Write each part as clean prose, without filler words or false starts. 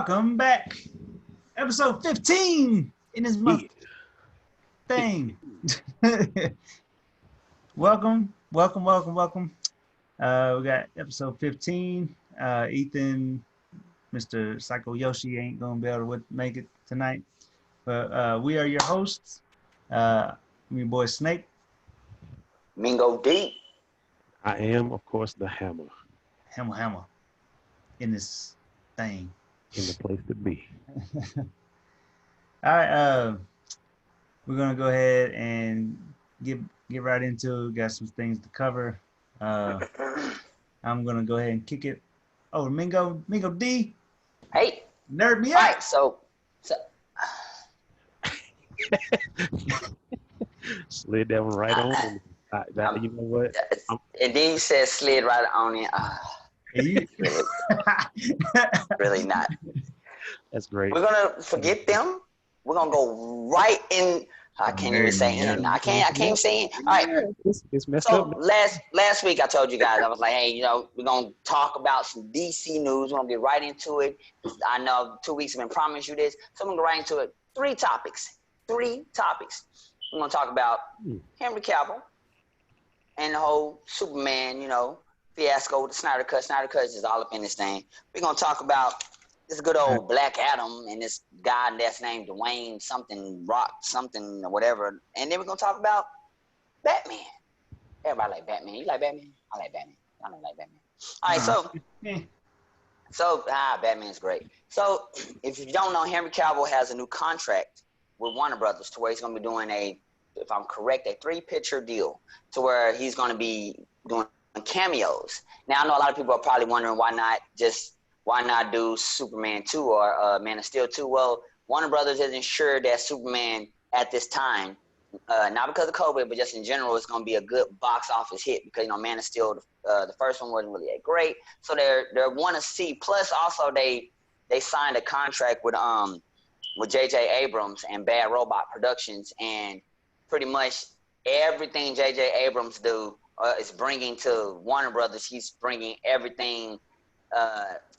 Welcome back. Episode 15 in this month thing. welcome. We got episode 15. Ethan, Mr. Psycho Yoshi ain't gonna be able to make it tonight. But we are your hosts. I'm your boy Snake. Mingo-Dee. I am, of course, the Hammer. Hammer. In this thing. In the place to be. All right, we're gonna go ahead and get right into it. Got some things to cover. I'm gonna go ahead and kick it over to Mingo-Dee. Hey, nerd me all out. right, so Slid that one right on. You know what? And then you said slid right on it. Really not. That's great. We're gonna forget them. We're gonna go right in. I can't even say in. I can't even say in. All right. It's messed So up. last week I told you guys, I was like, hey, we're gonna talk about some DC news. We're gonna get right into it. I know 2 weeks have been promised you this, so I'm gonna go right into it. Three topics. We're gonna talk about Henry Cavill and the whole Superman, fiasco with the Snyder Cut. Snyder Cut is all up in this thing. We're gonna talk about this good old Black Adam and this guy that's named Dwayne something Rock something or whatever. And then we're gonna talk about Batman. Everybody like Batman. You like Batman? I like Batman. I don't like Batman. All right, so Batman's great. So if you don't know, Henry Cavill has a new contract with Warner Brothers to where he's gonna be doing if I'm correct, a 3-picture deal to where he's gonna be doing cameos. Now I know a lot of people are probably wondering why not do Superman 2 or Man of Steel 2. Well, Warner Brothers isn't sure that Superman at this time, not because of COVID, but just in general, it's going to be a good box office hit because Man of Steel, the first one wasn't really that great, so they want to see. Plus, also they signed a contract with J.J. Abrams and Bad Robot Productions, and pretty much everything J.J. Abrams do is bringing to Warner Brothers. He's bringing everything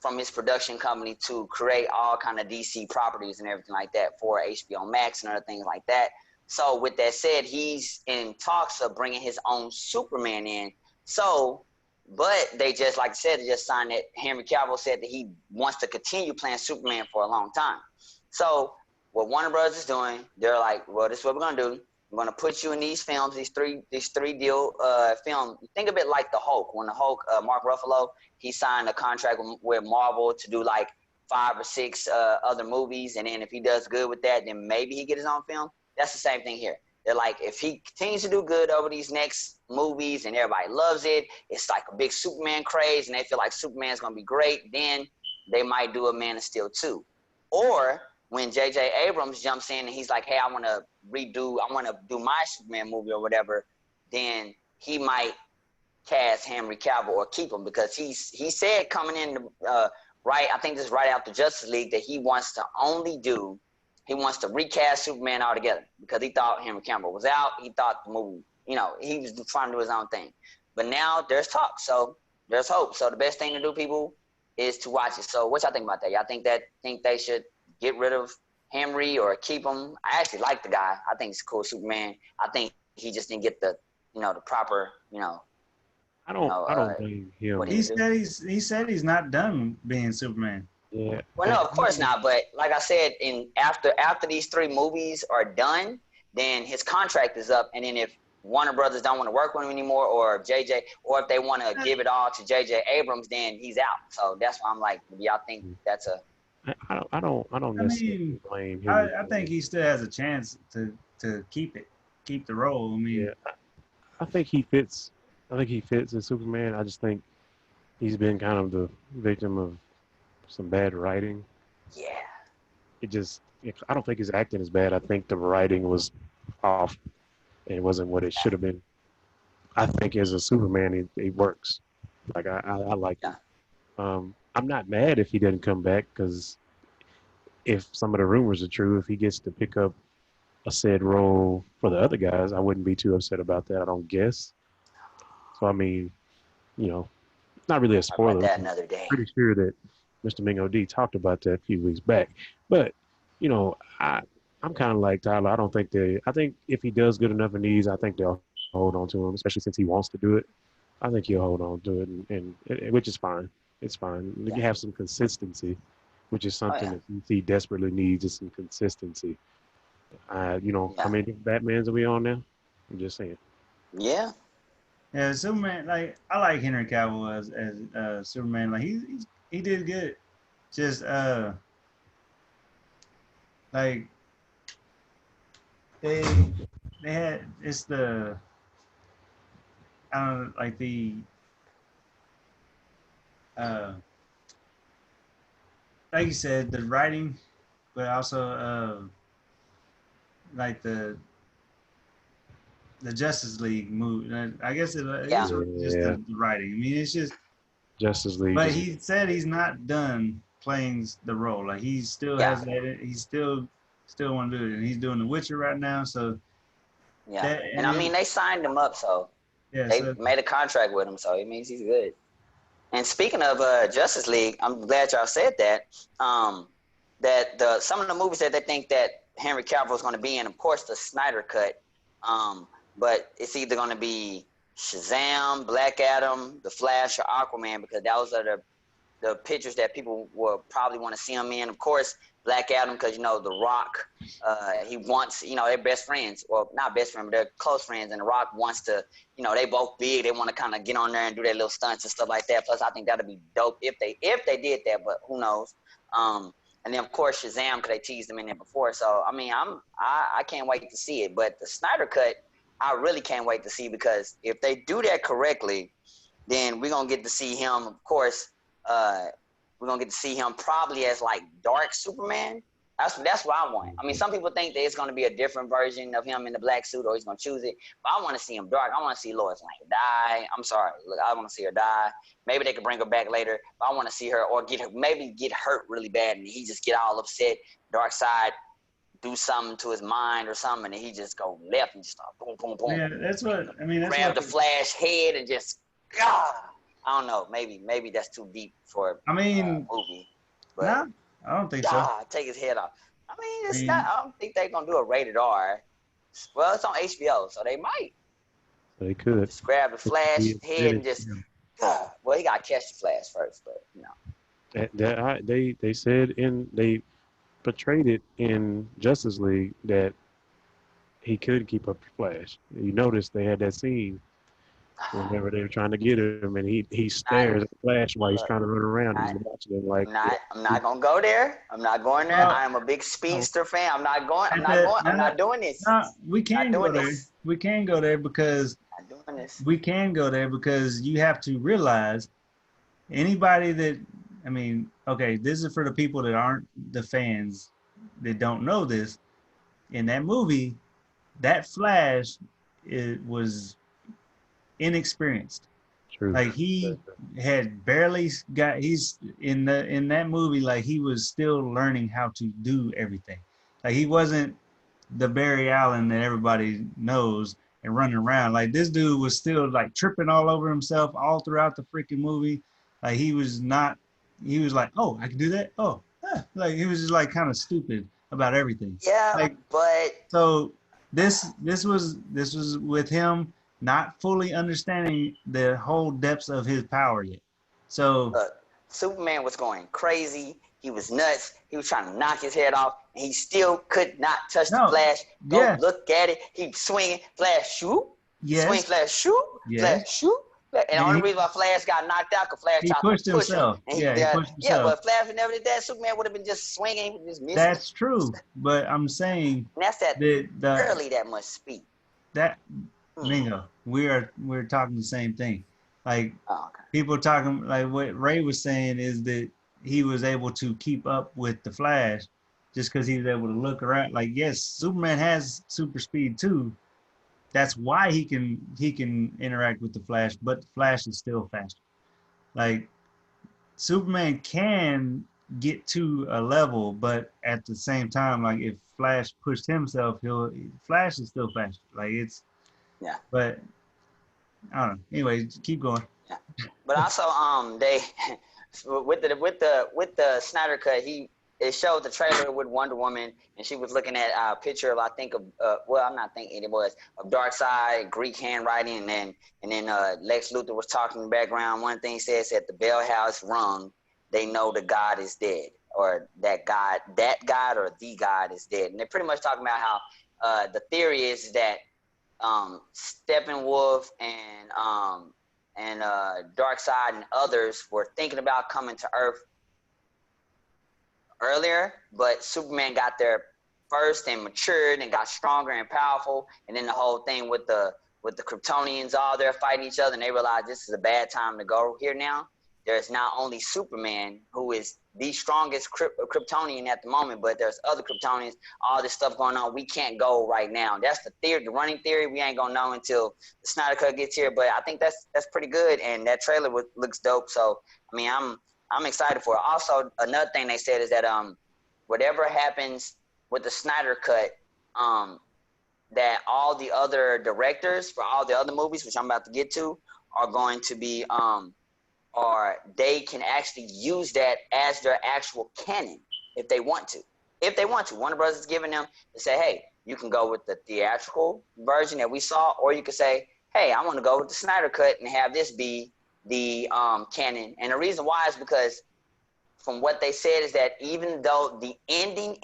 from his production company to create all kind of DC properties and everything like that for HBO Max and other things like that. So with that said, he's in talks of bringing his own Superman in. So, but they just, like I said, they just signed it. Henry Cavill said that he wants to continue playing Superman for a long time. So what Warner Bros. Is doing, they're like, well, this is what we're going to do. I'm going to put you in these films, these three deal films. Think of it like the Hulk. When the Hulk, Mark Ruffalo, he signed a contract with Marvel to do like 5 or 6 other movies. And then if he does good with that, then maybe he get his own film. That's the same thing here. They're like, if he continues to do good over these next movies and everybody loves it, it's like a big Superman craze and they feel like Superman's going to be great, then they might do a Man of Steel 2. Or when J.J. Abrams jumps in and he's like, hey, I want to do my Superman movie or whatever, then he might cast Henry Cavill or keep him because he said coming in, I think this is right after Justice League, that he wants to recast Superman altogether because he thought Henry Cavill was out. He thought the movie, he was trying to do his own thing. But now there's talk, so there's hope. So the best thing to do, people, is to watch it. So what y'all think about that? Y'all think they should get rid of Henry or keep him? I actually like the guy. I think he's a cool Superman. I think he just didn't get the proper, I don't blame him. He said he's not done being Superman. Yeah. Well, no, of course not. But like I said, after these 3 movies are done, then his contract is up. And then if Warner Brothers don't want to work with him anymore, or if they want to give it all to J.J. Abrams, then he's out. So that's why I'm like, y'all think that's a? I don't necessarily blame him. I think he still has a chance to keep the role. I mean, yeah, I think he fits. I think he fits as Superman. I just think he's been kind of the victim of some bad writing. Yeah. I don't think his acting is bad. I think the writing was off and it wasn't what it should have been. I think as a Superman, he works. Like I like him. I'm not mad if he doesn't come back because if some of the rumors are true, if he gets to pick up a said role for the other guys, I wouldn't be too upset about that, I don't guess. So, I mean, not really a spoiler. That another day. Pretty sure that Mr. Mingo-Dee talked about that a few weeks back. But, you know, I'm kind of like Tyler. I don't think I think if he does good enough in these, I think they'll hold on to him, especially since he wants to do it. I think he'll hold on to it, and which is fine. It's fine. Yeah. You have some consistency, which is something that DC desperately needs, is some consistency. How many different Batmans are we on now? I'm just saying. Yeah. Yeah, Superman. Like I like Henry Cavill as Superman. Like he did good. Just like they had it's the I don't know, like the uh like you said, the writing, but also like the Justice League movie. I guess it's really just Yeah. the writing. I mean, it's just. Justice League. But he said he's not done playing the role. Like he still has that. He still want to do it, and he's doing The Witcher right now. So yeah, and I mean they signed him up, so they made a contract with him, so it means he's good. And speaking of Justice League, I'm glad y'all said that. That some of the movies that they think that Henry Cavill is going to be in, of course, the Snyder cut. But it's either going to be Shazam, Black Adam, The Flash, or Aquaman, because those are the pictures that people will probably want to see him in. Of course, Black Adam, because, The Rock, he wants, they're best friends. Well, not best friends, but they're close friends. And The Rock wants to, they both big. They want to kind of get on there and do their little stunts and stuff like that. Plus, I think that'd be dope if they did that, but who knows? And then, of course, Shazam, because they teased him in there before. So, I mean, I can't wait to see it. But the Snyder Cut, I really can't wait to see, because if they do that correctly, then we're going to get to see him, of course. We're going to get to see him probably as, like, Dark Superman. That's what I want. I mean, some people think that it's going to be a different version of him in the black suit, or he's going to choose it. But I want to see him dark. I want to see Lois Lane die. I'm sorry. Look, I want to see her die. Maybe they could bring her back later. But I want to see her, or maybe get hurt really bad, and he just get all upset. Dark side do something to his mind or something, and then he just go left and just start boom, boom, boom. Yeah, that's what I mean. That's grab the Flash head and just, I don't know. Maybe that's too deep for a movie. But nah, I don't think so. Take his head off. I mean, I don't think they're gonna do a rated R. Well, it's on HBO, so they might. They could just grab the Flash head and just. Well, he got to catch the Flash first, but They said they portrayed it in Justice League that he couldn't keep up the Flash. You notice they had that scene whenever they were trying to get him, and he stares at the Flash while he's trying to run around. He's watching him like. I'm not gonna go there. I'm not going there. I am a big Speedster fan. I'm not going. I'm not doing this. We can go there. We can go there because. We can go there because you have to realize anybody that, I mean, okay, this is for the people that aren't the fans that don't know this. In that movie, that Flash was inexperienced. True. Like he had barely he's in that movie, like he was still learning how to do everything. Like he wasn't the Barry Allen that everybody knows and running around. Like this dude was still like tripping all over himself all throughout the freaking movie. Like he was like, oh, I can do that. Oh, like he was just like kind of stupid about everything. Yeah, like, but so this was with him not fully understanding the whole depths of his power yet. So Superman was going crazy. He was nuts. He was trying to knock his head off, and he still could not touch the Flash. Go look at it. He swinging. Flash shoot. Yes. Swing. Flash shoot. Yes. Flash shoot. And the only reason why Flash got knocked out because Flash tried to push himself. Him. And he pushed himself. But Flash would never did that. Superman would have been just swinging. He was just missing. That's true. But I'm saying and that's that barely that much speed. That Mingo, we're talking the same thing. Like people talking like what Ray was saying is that he was able to keep up with the Flash just because he was able to look around. Like, yes, Superman has super speed too. That's why he can interact with the Flash, but the Flash is still faster. Like, Superman can get to a level, but at the same time, like if Flash pushed himself, Flash is still faster. Like but I don't know. Anyway, keep going. Yeah. But also, with the Snyder cut, it showed the trailer with Wonder Woman, and she was looking at a picture of, I think of well, I'm not thinking it was, of Darkseid, Greek handwriting, and then Lex Luthor was talking in the background. One thing says that the bell house rung, they know the God is dead, or that God or the God is dead, and they're pretty much talking about how the theory is that Steppenwolf and Darkseid and others were thinking about coming to Earth earlier, but Superman got there first and matured and got stronger and powerful, and then the whole thing with the Kryptonians all there fighting each other, and they realized this is a bad time to go here now. There's not only Superman, who is the strongest Kryptonian at the moment, but there's other Kryptonians, all this stuff going on. We can't go right now. That's the theory, the running theory. We ain't gonna know until the Snyder Cut gets here, but I think that's pretty good, and that trailer looks dope. So, I mean, I'm excited for it. Also, another thing they said is that whatever happens with the Snyder Cut, that all the other directors for all the other movies, which I'm about to get to, are going to be or they can actually use that as their actual canon if they want to. If they want to. Warner Bros. Is giving them to say, hey, you can go with the theatrical version that we saw, or you could say, hey, I want to go with the Snyder Cut and have this be the canon. And the reason why is because from what they said is that even though the ending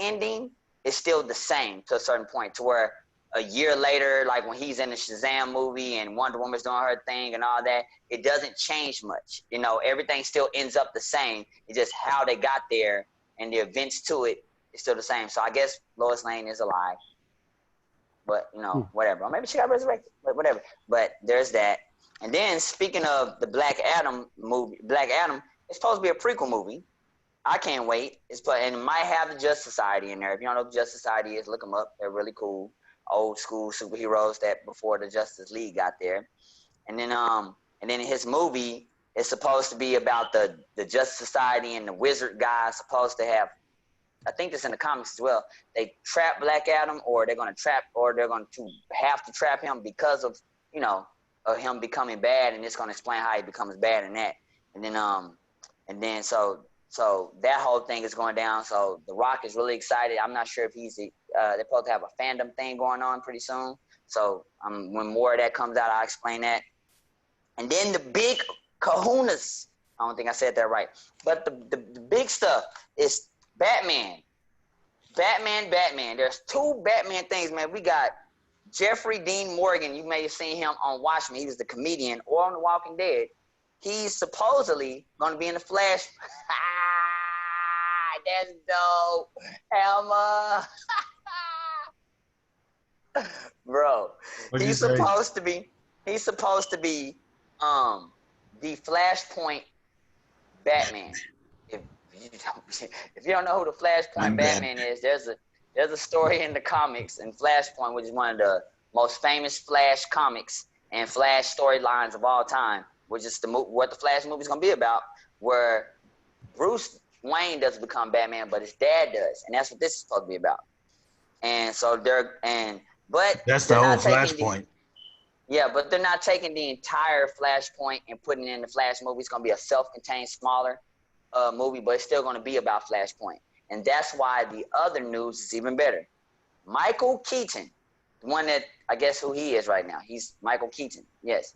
is still the same to a certain point, to where a year later, like when he's in the Shazam movie and Wonder Woman's doing her thing and all that, it doesn't change much. You know, everything still ends up the same. It's just how they got there and the events to it is still the same. So I guess Lois Lane is alive. But, you know, whatever. Or maybe she got resurrected, but whatever. But there's that. And then speaking of the Black Adam movie, Black Adam, it's supposed to be a prequel movie. I can't wait. And it might have the Justice Society in there. If you don't know what the Justice Society is, look them up. They're really cool. Old school superheroes that before the Justice League got there. And then in his movie, it's supposed to be about the Justice Society and the wizard guy supposed to have, I think this in the comics as well, they trap Black Adam, or they're going to have to trap him because of, you know, of him becoming bad, and it's going to explain how he becomes bad in that. And then so that whole thing is going down. So The Rock is really excited. I'm not sure if they're supposed to have a fandom thing going on pretty soon. So when more of that comes out, I'll explain that. And then the big kahunas, I don't think I said that right, but the big stuff is Batman. There's two Batman things, man. We got Jeffrey Dean Morgan. You may have seen him on Watchmen. He was the comedian, or on The Walking Dead. He's supposedly going to be in the Flash. That's dope. Hamma. Bro, he's supposed to be the Flashpoint Batman. If you don't know who the Flashpoint Batman is, there's a story in the comics in Flashpoint, which is one of the most famous Flash comics and Flash storylines of all time, which is what the Flash movie is going to be about, where Bruce Wayne doesn't become Batman, but his dad does, and that's what this is supposed to be about. And so but that's the whole Flashpoint. Yeah, but they're not taking the entire Flashpoint and putting it in the Flash movie. It's going to be a self-contained, smaller movie, but it's still going to be about Flashpoint. And that's why the other news is even better. Michael Keaton, the one that I guess who he is right now. He's Michael Keaton, yes.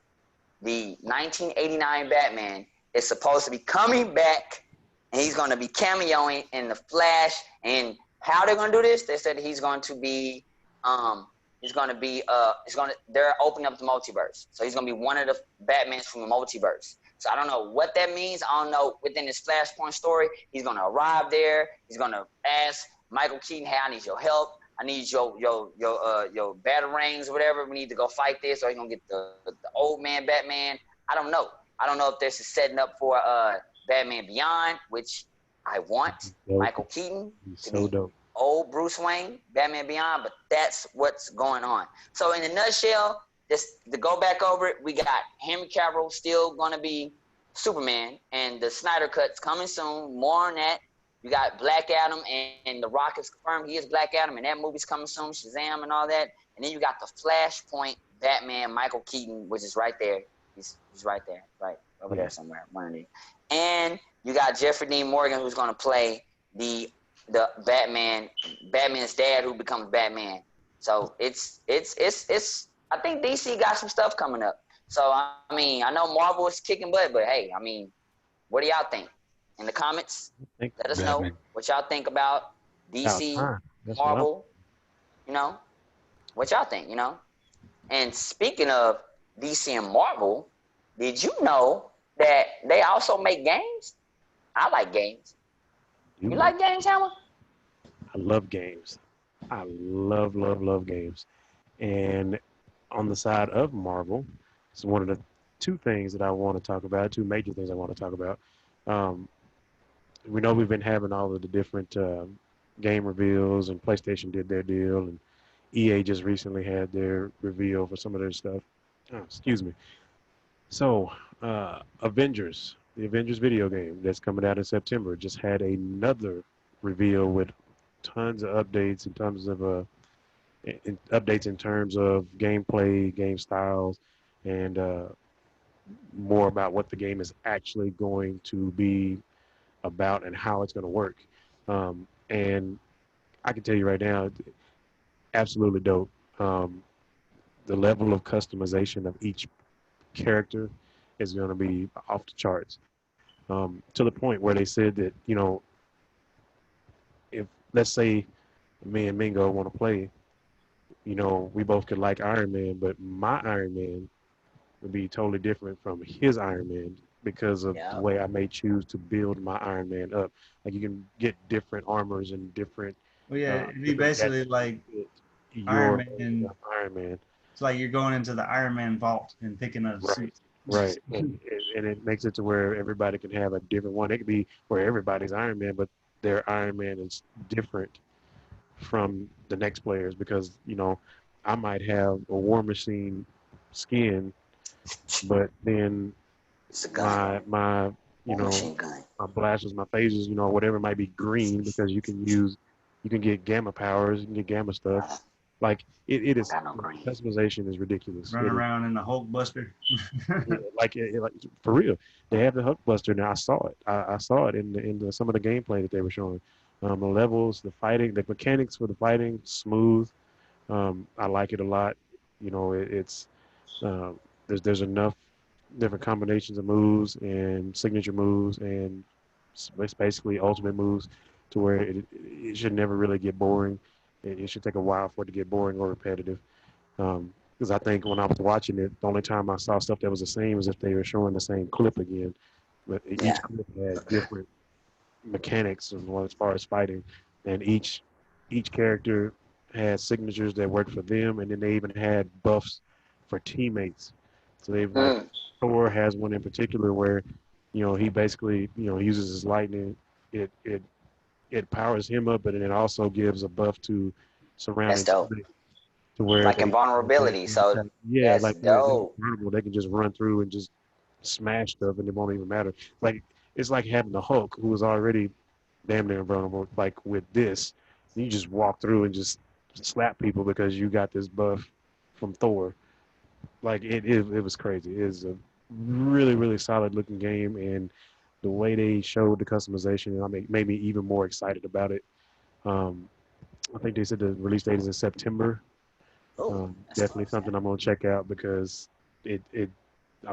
The 1989 Batman is supposed to be coming back, and he's going to be cameoing in the Flash. And how they're going to do this? They said they're opening up the multiverse. So he's going to be one of the Batmans from the multiverse. So I don't know what that means. I don't know. Within this Flashpoint story, he's going to arrive there. He's going to ask Michael Keaton, hey, I need your help. I need your batarangs or whatever. We need to go fight this. Or he's going to get the old man Batman. I don't know. I don't know if this is setting up for Batman Beyond, which I want Michael Keaton to be dope. Old Bruce Wayne, Batman Beyond, but that's what's going on. So in a nutshell, just to go back over it, we got Henry Cavill still going to be Superman, and the Snyder Cut's coming soon. More on that. You got Black Adam, and The Rock is confirmed he is Black Adam, and that movie's coming soon, Shazam and all that. And then you got the Flashpoint Batman, Michael Keaton, which is right there. He's right there, right over there somewhere, one of these. And You got Jeffrey Dean Morgan, who's gonna play the Batman's dad, who becomes Batman. So it's. I think DC got some stuff coming up. So I mean, I know Marvel is kicking butt, but hey, I mean, what do y'all think? In the comments, let us know what y'all think about DC, Marvel. You know, what y'all think? You know, and speaking of DC and Marvel, did you know that they also make games? I like games. You like games, Hamma? I love games. I love games. And on the side of Marvel, it's one of the two things that I want to talk about, two major things I want to talk about. We know we've been having all of the different game reveals, and PlayStation did their deal, and EA just recently had their reveal for some of their stuff. Oh, excuse me. So, Avengers, the Avengers video game that's coming out in September, just had another reveal with tons of updates in terms of gameplay, game styles, and more about what the game is actually going to be about and how it's going to work. And I can tell you right now, absolutely dope. The level of customization of each character is going to be off the charts. To the point where they said that, you know, if let's say me and Mingo want to play, you know, we both could like Iron Man, but my Iron Man would be totally different from his Iron Man because of the way I may choose to build my Iron Man up. Like you can get different armors and different. Well, yeah, it'd be basically like Iron Man. Iron Man. It's like you're going into the Iron Man vault and picking up suits. Right, and it makes it to where everybody can have a different one. It could be where everybody's Iron Man, but their Iron Man is different from the next players because, you know, I might have a War Machine skin, but then my you know, my blasters, my phasers, you know, whatever might be green because you can get gamma powers, you can get gamma stuff. Like it is, customization is ridiculous. Run around in the Hulk Buster. like for real, they have the Hulk Buster now. I saw it. I saw it in some of the gameplay that they were showing. The levels, the fighting, the mechanics for the fighting, smooth. I like it a lot. You know, there's enough different combinations of moves and signature moves and it's basically ultimate moves to where it should never really get boring. It should take a while for it to get boring or repetitive. Because I think when I was watching it, the only time I saw stuff that was the same was if they were showing the same clip again. But each clip had different mechanics as far as fighting, and each character had signatures that worked for them, and then they even had buffs for teammates. So they've like Thor has one in particular where, you know, he basically, you know, uses his lightning. It powers him up, but it also gives a buff to surrounding teammates. To where like invulnerability. So yeah, like they're vulnerable. They can just run through and just smash stuff, and it won't even matter. Like it's like having the Hulk, who was already damn near invulnerable. Like with this, you just walk through and just slap people because you got this buff from Thor. Like it was crazy. It is a really solid looking game, and the way they showed the customization, made me even more excited about it. I think they said the release date is in September. Definitely something I'm gonna check out because I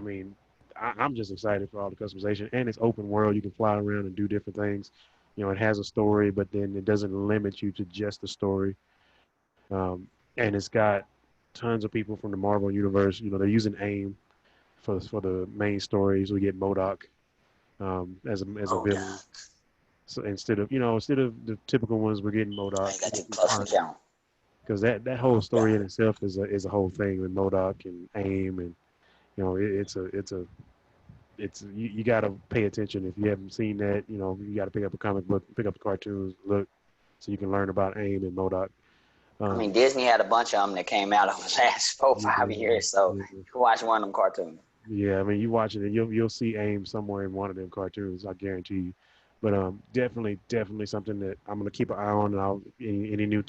mean, I'm just excited for all the customization, and it's open world. You can fly around and do different things. You know, it has a story, but then it doesn't limit you to just the story. And it's got tons of people from the Marvel universe. You know, they're using AIM for the main stories. We get MODOK as a villain. So instead of the typical ones, we're getting MODOK. Because that whole story in itself is a whole thing with MODOK and AIM, and you know you got to pay attention if you haven't seen that. You know, you got to pick up a comic book, pick up the cartoons, look, so you can learn about AIM and MODOK. I mean, Disney had a bunch of them that came out over the last 4-5 years, so you can watch one of them cartoons. Yeah, I mean, you watching it, you'll see AIM somewhere in one of them cartoons, I guarantee you. But definitely something that I'm gonna keep an eye on, and any new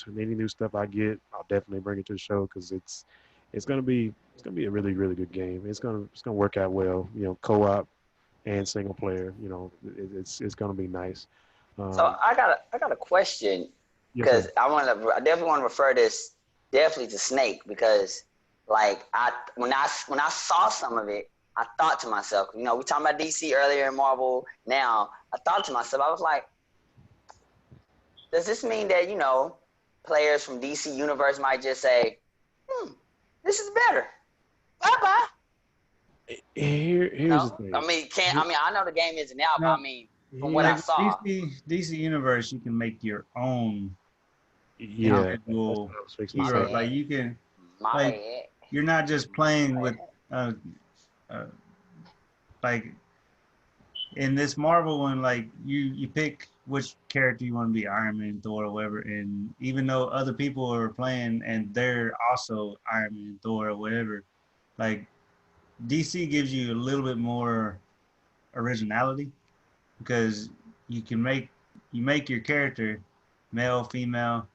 stuff I get, I'll definitely bring it to the show because it's gonna be a really good game. It's gonna work out well. You know, co-op, and single player. You know, it's gonna be nice. So Um, I got a question yes, because sir. I definitely want to refer this definitely to Snake because like when I saw some of it, I thought to myself, you know, we talking about DC earlier and Marvel now. I thought to myself, I was like, does this mean that you know players from DC universe might just say, this is better, bye bye. You Here's the know, thing. I mean I know the game isn't out, but No, I mean from what I Here, like saw, DC Universe, you can make your own yeah, that's individual what I was fixing to my say. hero. bad, Like you can, my like bad, you're not just playing my with, bad. uh, uh like in this Marvel one, like you pick which character you want to be, Iron Man, Thor, or whatever. And even though other people are playing and they're also Iron Man, Thor, or whatever, like DC gives you a little bit more originality because you can make your character male, female,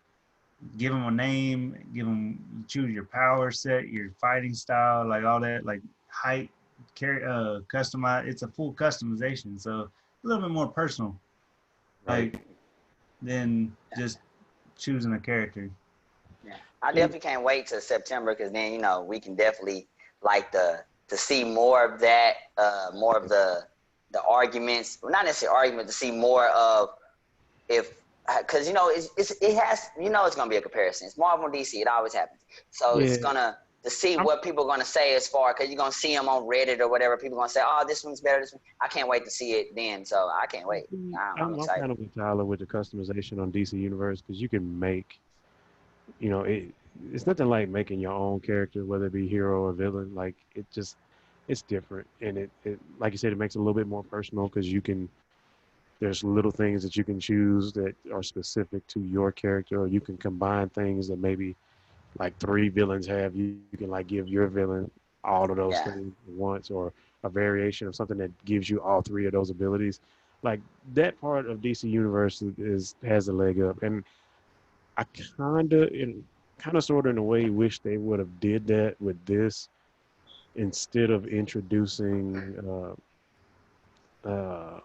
give them a name, give them you choose your power set, your fighting style, like all that, like height, customize. It's a full customization, so a little bit more personal, Right. like than just choosing a character. Yeah, I And definitely can't wait till September because then you know we can definitely like to see more of that, more of the arguments, well, not necessarily argument, to see more of if because you know it has you know it's gonna be a comparison. It's Marvel and DC, it always happens. So it's yeah, gonna to see I'm what people are gonna say as far because you're gonna see them on Reddit or whatever. People are gonna say, oh, this one's better. This one, I can't wait to see it then. So I can't wait. I'm I'm excited. kind of with Tyler with the customization on DC Universe because you can make, you know, it's nothing like making your own character, whether it be hero or villain. Like it just it's different, and it like you said, it makes it a little bit more personal because you can there's little things that you can choose that are specific to your character, or you can combine things that maybe like three villains have. You can like give your villain all of those Yeah. things at once, or a variation of something that gives you all three of those abilities. Like that part of DC Universe is has a leg up, and I kind of sort of in a way wish they would have did that with this instead of introducing uh,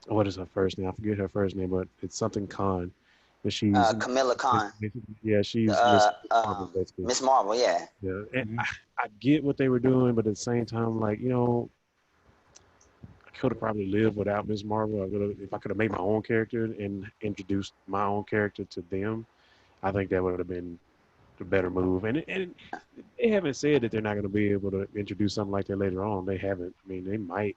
what is her first name? I forget her first name, but it's something Khan. But she's Camilla Khan, yeah, she's Miss Marvel um, basically. Miss Marvel. Yeah. Yeah, and Mhm. I get what they were doing, but at the same time, like you know, I could have probably lived without Miss Marvel. If I could have made my own character and introduced my own character to them, I think that would have been the better move. And they haven't said that they're not going to be able to introduce something like that later on. They haven't. I mean, they might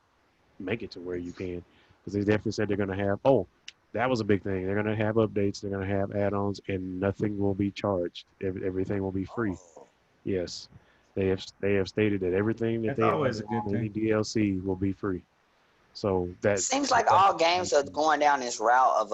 make it to where you can, because they definitely said they're going to have. Oh, that was a big thing. They're going to have updates. They're going to have add-ons, and nothing will be charged. Everything will be free. Oh. Yes, they have stated that everything that That's they always add a good on any thing. DLC will be free. So that Seems like all games are going down this route of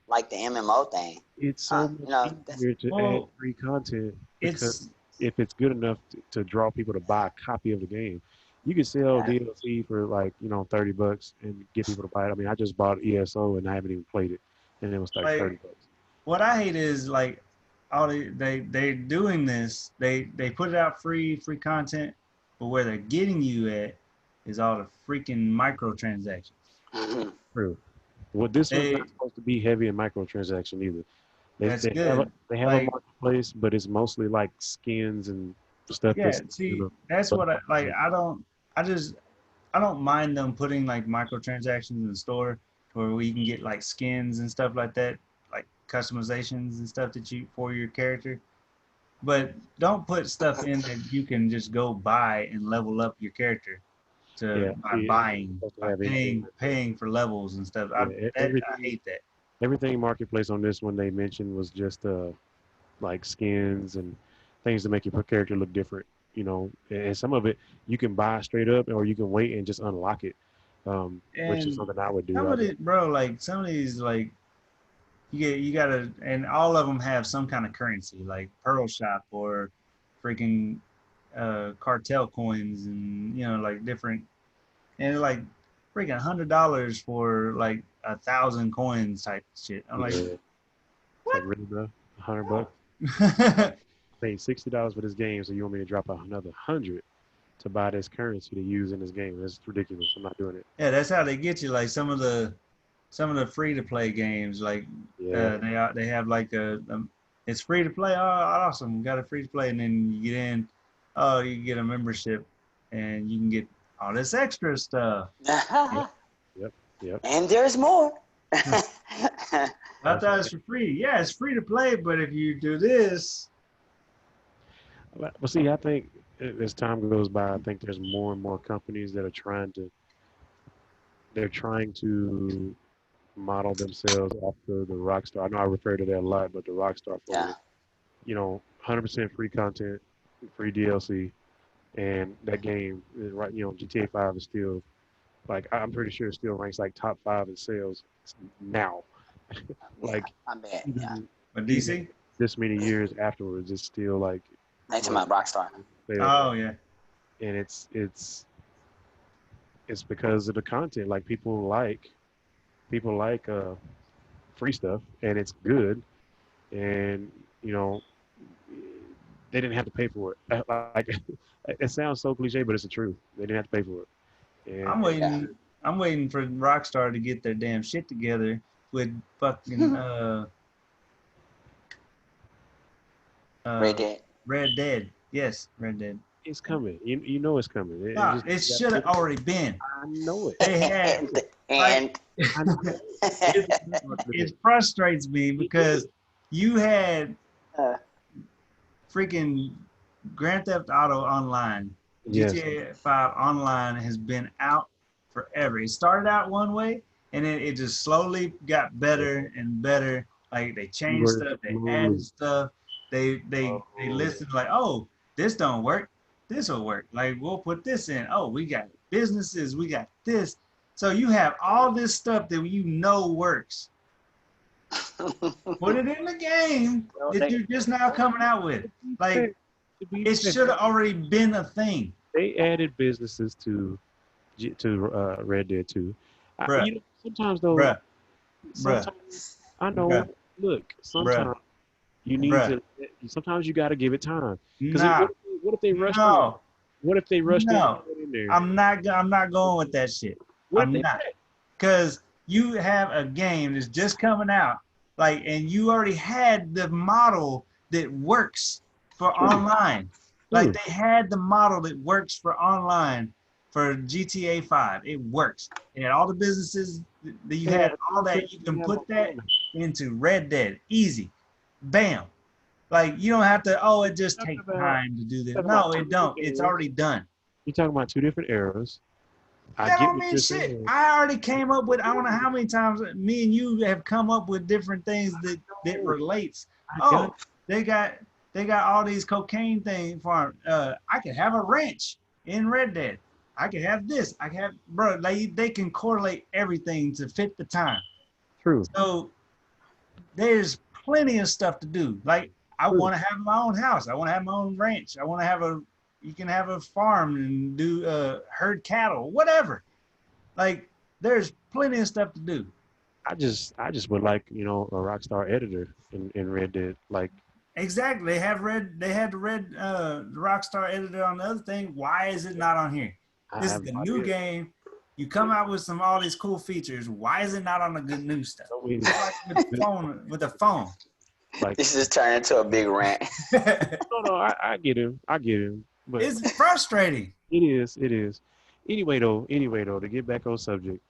like the MMO thing. it's Huh? so much You know, that's easier to add Well, free content because it's if it's good enough to draw people to buy a copy of the game, you can sell yeah. DLC for like $30 and get people to buy it. I mean, I just bought ESO and I haven't even played it, and it was like like $30. what I hate is like all they doing this. They put it out free content, but where they're getting you at is all the freaking microtransactions. Mhm. True. Well, this one's not They supposed to be heavy in microtransaction either. They That's they have a good. they have a Like marketplace, but it's mostly like skins and stuff yeah, that's see, that's what I like. I just I don't mind them putting like microtransactions in the store where we can get like skins and stuff like that, like customizations and stuff that you for your character. But don't put stuff in that you can just go buy and level up your character to yeah. by See, it's buying, supposed to by have anything paying like that. paying for levels and stuff. Yeah, I hate that. everything marketplace on this one they mentioned was just like skins and things to make your character look different. And some of it you can buy straight up, or you can wait and just unlock it, which is And something I would do. some I of just it, bro, like some of these, like you gotta, and all of them have some kind of currency, like Pearl Shop or freaking cartel coins, and like different, and like freaking $100 for like 1,000 coins type shit. I'm like, yeah, it's like really bro, $100. what? Paid $60 for this game, so you want me to drop another 100? to buy this currency to use in this game. It's ridiculous. I'm not doing it. Yeah, that's how they get you. Like some of the free to play games, like Yeah. they have like it's free to play. Oh, awesome, got a free to play, and then you get in. Oh, you get a membership, and you can get all this extra stuff. Yep. And there's more. I thought it was for free. Yeah, it's free to play, but if you do this, Well, see, I think as time goes by, I think there's more and more companies that are they're trying to model themselves after the Rockstar. I know I refer to that a lot, but the Rockstar formula, 100% free content, free DLC, and that game, right? GTA 5 is still like I'm pretty sure it still ranks like top 5 in sales now. Like, I'm bad. Yeah. but DC. This many years afterwards, it's still like. Thanks to my Rockstar. Oh yeah. And it's because of the content. Like people like free stuff, and it's good, and they didn't have to pay for it. Like it sounds so cliche, but it's the truth. They didn't have to pay for it. And I'm waiting for Rockstar to get their damn shit together with fucking Red Dead. Red Dead. Yes, Red Dead. it's coming. You know it's coming. It should have already been. I know it. They had, And it frustrates me because you had freaking Grand Theft Auto Online. Yes. GTA 5 Online has been out forever. It started out one way, and then it just slowly got better and better. Like they changed stuff, they added stuff. They listened like, oh, this don't work. This will work. Like we'll put this in. Oh, we got businesses. We got this. So you have all this stuff that works. Put it in the game that you're just now coming out with. Like it should have already been a thing. They added businesses to Red Dead 2. Sometimes though, sometimes, I know. Bruh. Look, sometimes you need to. Sometimes you got to give it time. Because what if they rush? What if they rush in there? I'm not going with that shit. I'm not, because you have a game that's just coming out, like, and you already had the model that works for online. Like they had the model that works for online for GTA 5. It works. And all the businesses that you had, all that, you can put that into Red Dead. Easy. Bam. Like you don't have to, it just takes time to do this. No, it don't. It's already done. You're talking about two different eras. That don't mean shit. I already came up with, I don't know how many times me and you have come up with different things that relates. They got all these cocaine things for I can have a ranch in Red Dead. I can have this. I can have, bro, like they can correlate everything to fit the time. True. So there's plenty of stuff to do. Like I want to have my own house. I want to have my own ranch. I want to have you can have a farm and do herd cattle, whatever. Like there's plenty of stuff to do. I just would like, a Rockstar editor in Red Dead. Like exactly. They had the Rockstar editor on the other thing. Why is it not on here? This is the new game. You come out with all these cool features. Why is it not on the good new stuff? It's like with the phone. Like, this is turning into a big rant. No, I get him. But it's frustrating. It is. Anyway, though, to get back on subject,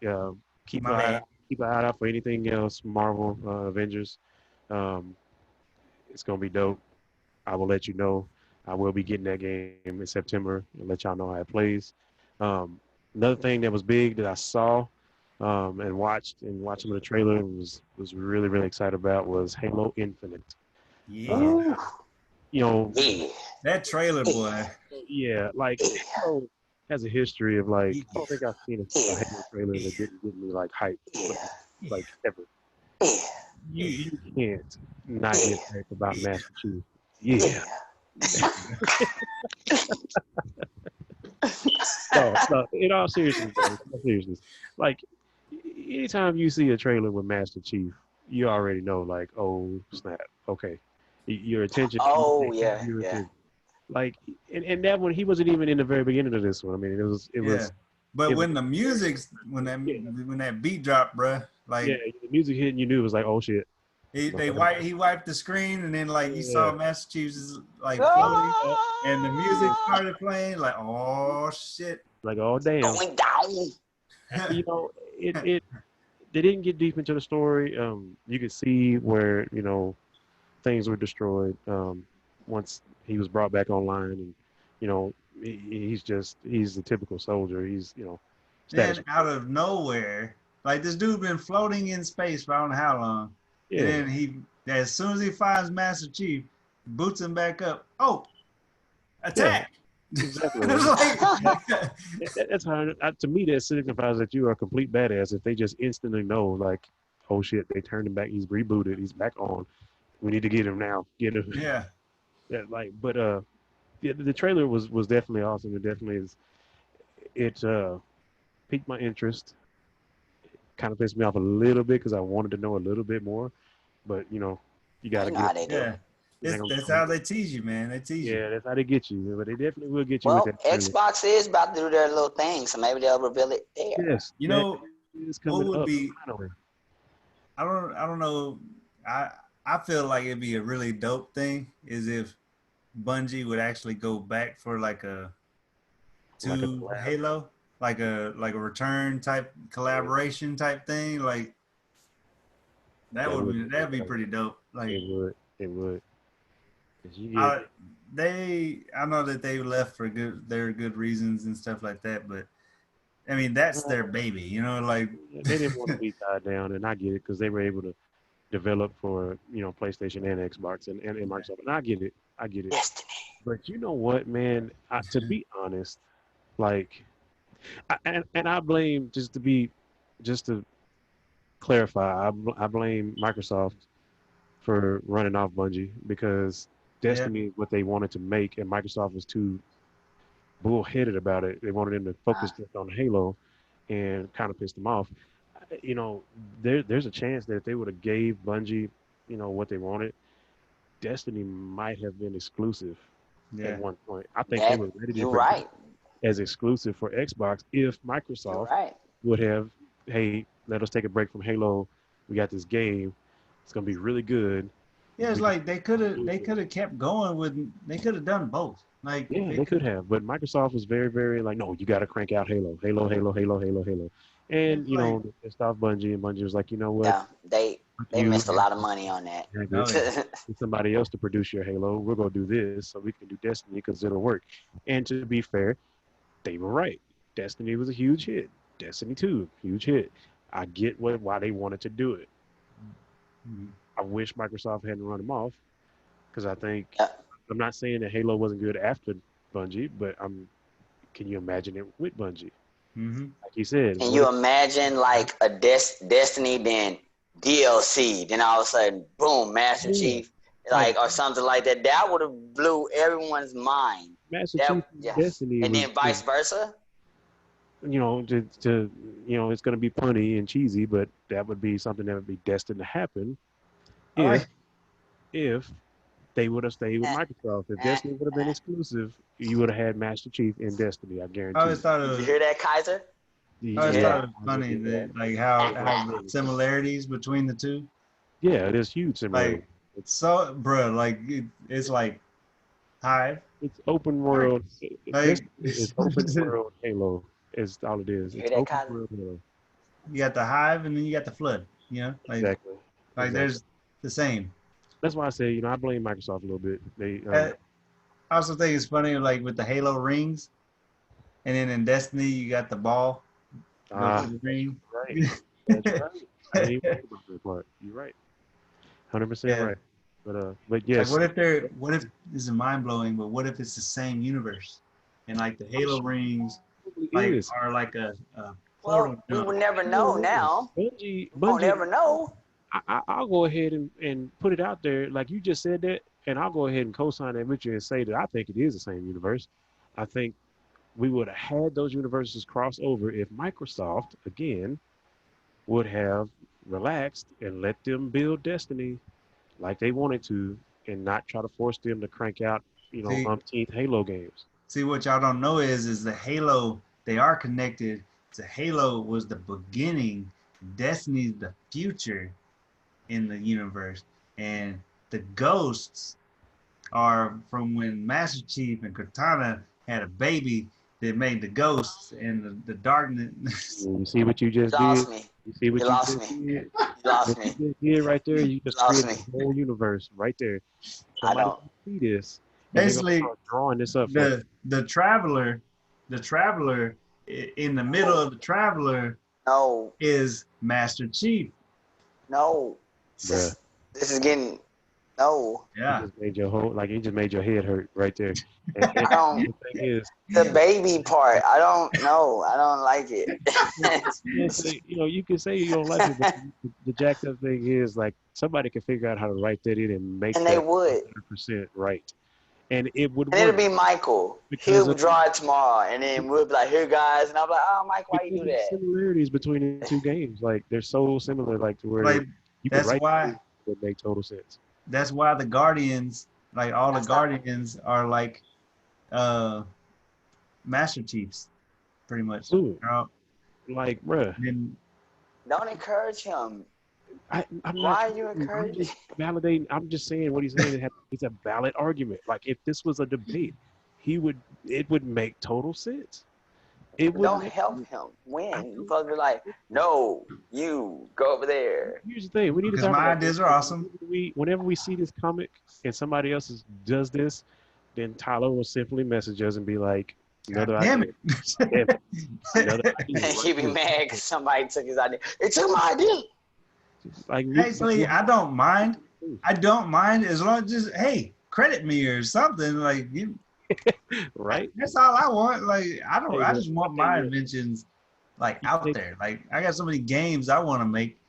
keep an eye out for anything else. Marvel Avengers. It's gonna be dope. I will let you know. I will be getting that game in September and let y'all know how it plays. Another thing that was big that I saw and watched some of the trailer and was really, really excited about was Halo Infinite. Yeah. That trailer, boy. Yeah, like Halo has a history of like, I don't think I've seen a Halo trailer that didn't get me like hyped, like ever. You can't not get hyped about Master Chief. Yeah. No, in all seriousness, like anytime you see a trailer with Master Chief, you already know, like, oh snap, okay, your attention. Oh yeah. Like, and that one, he wasn't even in the very beginning of this one. I mean, it Yeah. was, But it was, when the music's yeah, when that beat dropped, bruh, yeah, like the music hit and you knew it was like, oh shit. he wiped the screen and then like you saw Yeah. Massachusetts like floating and the music Ah, started playing, like, oh shit. Like, oh damn. going down. You know, it they didn't get deep into the story. You could see where, things were destroyed once he was brought back online, and you know, he's the typical soldier. He's status. Then out of nowhere, like this dude been floating in space for I don't know how long. And Yeah, then as soon as he finds Master Chief, boots him back up. Oh, yeah, attack! exactly. That's how, to me, that signifies that you are a complete badass. If they just instantly know, like, oh shit, they turned him back. He's rebooted. He's back on. We need to get him now. Get him. Yeah. Yeah, like, but the trailer was definitely awesome. It definitely is. It piqued my interest. Kind of pissed me off a little bit because I wanted to know a little bit more. But you You gotta know how get. they do. Yeah. That's how they tease you, man. They tease you. Yeah, that's how they get you. But they definitely will get you with Well, that trailer. Xbox is about to do their little thing, so maybe they'll reveal it there. Yes, You that know is what coming would up be finally. I don't know. I feel like it'd be a really dope thing is if Bungie would actually go back for like Like a to collab. Halo, like a return type collaboration type thing. Like That would that'd be pretty dope. Like it would. 'Cause you get I know that they left for their good reasons and stuff like that, but I mean that's their baby, like they didn't want to be tied down, and I get it because they were able to develop for PlayStation and Xbox and Microsoft, and I get it. I get it. Destiny. But you know what, man? To be honest, like, and I blame just to clarify, I blame Microsoft for running off Bungie because yeah, Destiny is what they wanted to make, and Microsoft was too bullheaded about it. They wanted them to focus just on Halo, and kind of pissed them off. You know, there's a chance that if they would have gave Bungie, what they wanted, Destiny might have been exclusive at yeah, one point. I think they That were ready to you're produce right. as exclusive for Xbox if You're Microsoft right. would have, hey, let us take a break from Halo. We got this game. It's gonna be really good. yeah. It's We can like they could have kept going with. They could have done both. Like Yeah, they they could. could have, but Microsoft was very, very like, no, you got to crank out Halo, Halo, Halo, Halo, Halo, Halo, and It's like they pissed off Bungie, and Bungie was like, you know what, Yeah, they you missed a lot of money on that. oh yeah, get somebody else to produce your Halo. We're gonna do this so we can do Destiny because it'll work. And to be fair, they were right. Destiny was a huge hit. Destiny 2, huge hit. I get why they wanted to do it. Mhm. I wish Microsoft hadn't run them off because I think Yeah. I'm not saying that Halo wasn't good after Bungie, but can you imagine it with Bungie? Mhm. Like you said, Can what you if imagine like a Destiny then DLC, then all of a sudden, boom, Master yeah, Chief, like like or something like that? That would have blew everyone's mind. Master Chief That yes, Destiny and was then vice versa. it's going to be punny and cheesy, but that would be something that would be destined to happen I if like. if they would have stayed with Eh, Microsoft. If eh, Destiny would have been eh. exclusive, you would have had Master Chief in Destiny. I I guarantee always you. thought it Did you was. hear that, Kaiser? I Did you always hear thought Yeah, it that? was funny that like how the similarities between the two. yeah, there's huge similarity. Like so, bruh, like it's like Hive. It's open Hive. world. Like Destiny is open world Halo. Is all it is. You hear It's that, open Kaiser? world Halo. you got the Hive and then you got the Flood. Exactly. Like Exactly. there's the same. That's why I say, I blame Microsoft a little bit. They I also think it's funny like with the Halo rings, and then in Destiny you got the ball go ah, through the ring. right. That's right. I didn't even think about that part. You're right. 100% Yeah. right. But Like yes, what if this is mind blowing, but what if it's the same universe? And like the I'm Halo sure rings it probably like is. are like a portal Well, we jump. will never You know know what? now. Bungie, We won't Bungie. ever know. I'll go ahead and put it out there, like you just said that, and I'll go ahead and co-sign that with you and say that I think it is the same universe. I think we would have had those universes cross over if Microsoft again would have relaxed and let them build Destiny like they wanted to, and not try to force them to crank out, umpteenth Halo games. See, what y'all don't know is the Halo, they are connected. The Halo was the beginning. Destiny's the future in the universe. And the ghosts are from when Master Chief and Cortana had a baby that made the ghosts and the darkness. You see what you just You lost did? me. You see what You you lost just me. did? You lost me. What you just did right there, you just Lost created me. the whole universe right there. I Somebody don't. can see this. And Basically, they're gonna start drawing this up. For the traveler in the middle of the traveler No. is Master Chief. No. Bruh. This is getting. No. Yeah. It just made your whole it just made your head hurt right there. And I don't. the thing is, The baby part. I don't know. I don't like it. you can say you don't like it, but the jacked up thing is like somebody can figure out how to write that in and make And they that would. 100% right, and it would And it'll work be Michael. because He'll of, draw it tomorrow, and then we'll be like, "Here, guys," and I'm like, "Oh, Mike, why you because do of that?" similarities between the two games. Like they're so similar, like to where Like you could that's write why it would make total sense. that's why the Guardians, like all the Guardians are like Master Chiefs, pretty much. Dude, like, bruh, And Don't encourage him. I'm Why not. are you I'm encouraging? just validating. I'm just saying what he's saying. It's a valid argument. Like if this was a debate, it would make total sense. It would. Don't help him win. You're supposed to be like, "No, you go over there." Here's the thing: we need to because talk my about ideas this. are awesome. Whenever we see this comic and somebody else does this, then Tyler will simply message us and be like, "Another Damn idea." Damn, another idea. And he be mad because somebody took his idea. They took my idea. Like, Actually, I don't mind. I don't mind as long as just hey, credit me or something. Like right? that's all I want. Like I don't. I just want my Yeah. inventions like out there. Like I got so many games I want to make.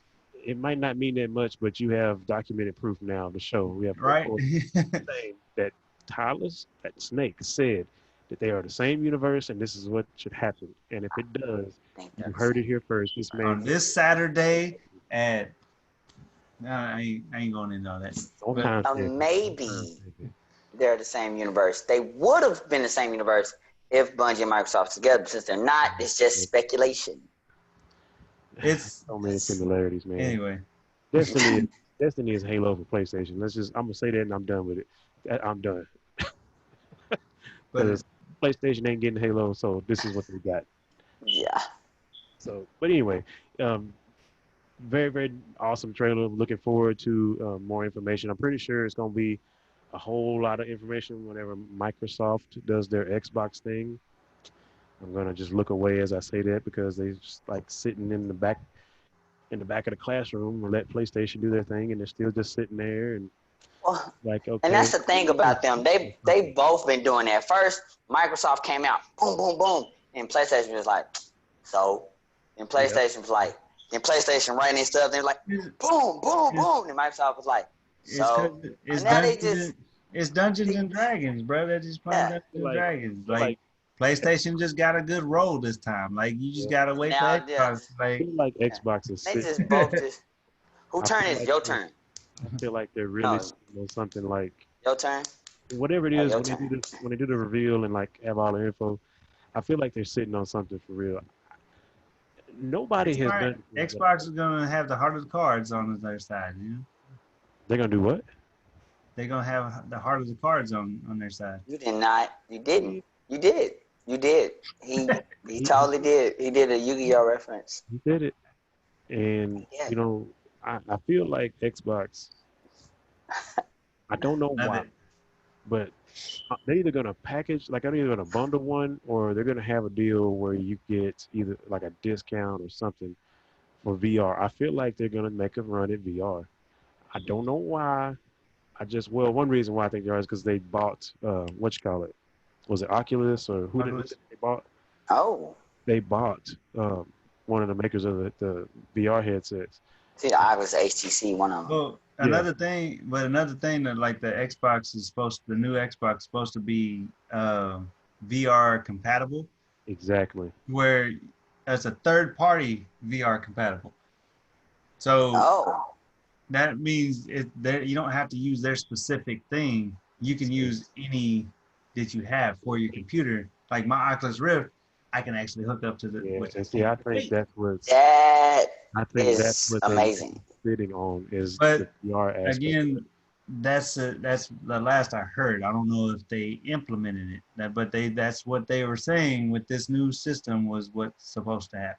It might not mean that much, but you have documented proof now to show. We have Right. saying that that Snake said that they are the same universe and this is what should happen. And if it does, you heard it here first. This man On this Saturday at I ain't going into all that. Maybe they're the same universe. They would have been the same universe if Bungie and Microsoft together. But since they're not, it's just speculation. It's so many similarities, man. Anyway, Destiny is Halo for PlayStation. I'm gonna say that and I'm done with it. I'm done. Because PlayStation ain't getting Halo, so this is what they got. Yeah. So, but anyway, very, very awesome trailer. Looking forward to more information. I'm pretty sure it's going to be a whole lot of information whenever Microsoft does their Xbox thing. I'm going to just look away as I say that because they just like sitting in the back of the classroom and let PlayStation do their thing, and they're still just sitting there and well, like, okay. And that's the thing about them. They both been doing that. First, Microsoft came out, boom, boom, boom, and PlayStation was like, so, and PlayStation was like, and PlayStation writing stuff, they were like, boom, boom, boom, and Microsoft was like, so, it's now Dungeons, they just, it's Dungeons and Dragons, bro. They're just playing Dungeons and Dragons. Like PlayStation just got a good roll this time. Like you just gotta wait for Xbox. I feel like Xbox is they just both just. Who turn is your turn? I feel like they're really on something like your turn. Whatever it is when they do the reveal and like have all the info. I feel like they're sitting on something for real. Nobody has done. Xbox is gonna have the heart of the cards on their side. You know. They're gonna do what? They're gonna have the heart of the cards on their side. You did not. You didn't. You did. You did. He totally did. He did a Yu-Gi-Oh reference. He did it, and you know, I feel like Xbox. I don't know why, but they're either gonna package, like they're either gonna bundle one, or they're gonna have a deal where you get either like a discount or something for VR. I feel like they're gonna make a run at VR. I don't know why. One reason why I think they are is because they bought what you call it. Was it Oculus or who did they bought? Oh. They bought one of the makers of the VR headsets. See, the Oculus HTC, one of them. Well, another thing that like the new Xbox is supposed to be VR compatible. Exactly. Where it's a third party VR compatible. So that means you don't have to use their specific thing. You can use any that you have for your computer. Like my Oculus Rift, I can actually hook up to the. Yeah, Which and see, I think that's what That that's is what they amazing. sitting on is the But VR aspect. again, that's the last I heard. I don't know if they implemented it, but that's what they were saying with this new system was what's supposed to happen.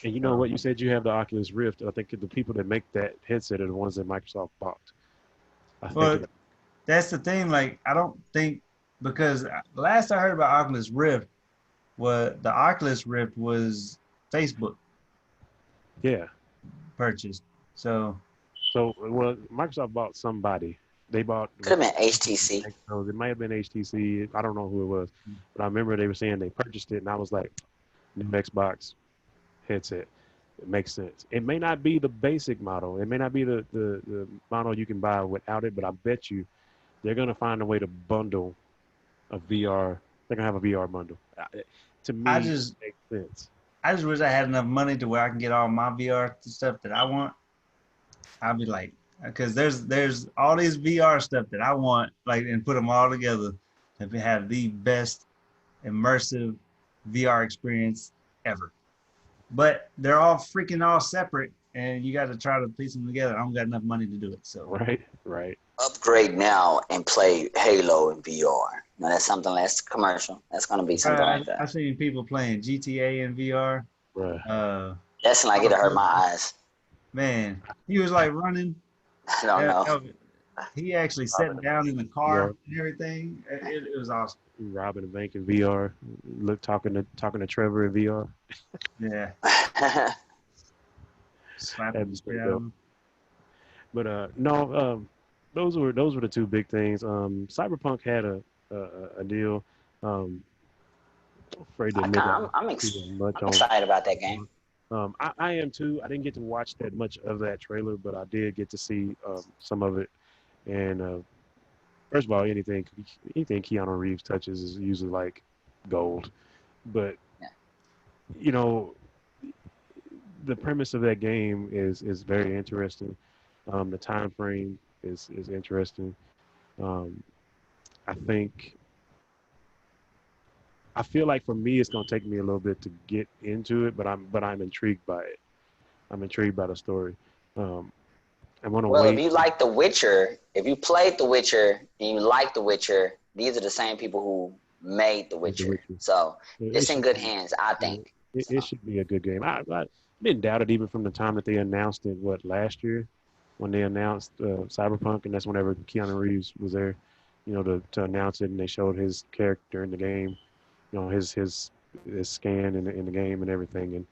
And you know what? You said you have the Oculus Rift. I think the people that make that headset are the ones that Microsoft bought. I think Well, that's the thing. Like, I don't think because last I heard about Oculus Rift, the Oculus Rift was Facebook yeah. purchased. So So, well, Microsoft bought somebody. They bought. Could have been HTC. So it might have been HTC. I don't know who it was, but I remember they were saying they purchased it, and I was like, new Xbox headset. It makes sense. It may not be the basic model. It may not be the model you can buy without it, but I bet you they're gonna find a way to bundle a VR. They're gonna have a VR bundle. To me, I it just makes sense. I just wish I had enough money to where I can get all my VR stuff that I want. I'd be like, because there's all these VR stuff that I want, like, and put them all together and have the best immersive VR experience ever. But they're all freaking all separate, and you got to try to piece them together. I don't got enough money to do it. So Right. Upgrade now and play Halo in VR. Now that's something that's commercial. That's gonna be something like that. I've seen people playing GTA in VR. Right. That's like it'll hurt my eyes. Man, he was like running. I don't know. He actually sat down in the car and everything. It was awesome. Robbing a bank in VR. Talking to Trevor in VR. Yeah. Slapping the spit out of him. But no, those were the two big things. Cyberpunk had a deal. Afraid to admit I'm excited about that game. I am too. I didn't get to watch that much of that trailer, but I did get to see some of it. And first of all, anything Keanu Reeves touches is usually like gold. But you know, the premise of that game is very interesting. The time frame is interesting. I feel like for me, it's gonna take me a little bit to get into it, but I'm intrigued by it. I'm intrigued by the story. I want to wait. If you like The Witcher, if you played The Witcher and you like The Witcher, these are the same people who made The Witcher. So it's in good hands, I think. It should be a good game. I didn't doubt it even from the time that they announced it. Last year, when they announced Cyberpunk, and that's whenever Keanu Reeves was there, to announce it, and they showed his character in the game, his scan in the game and everything, and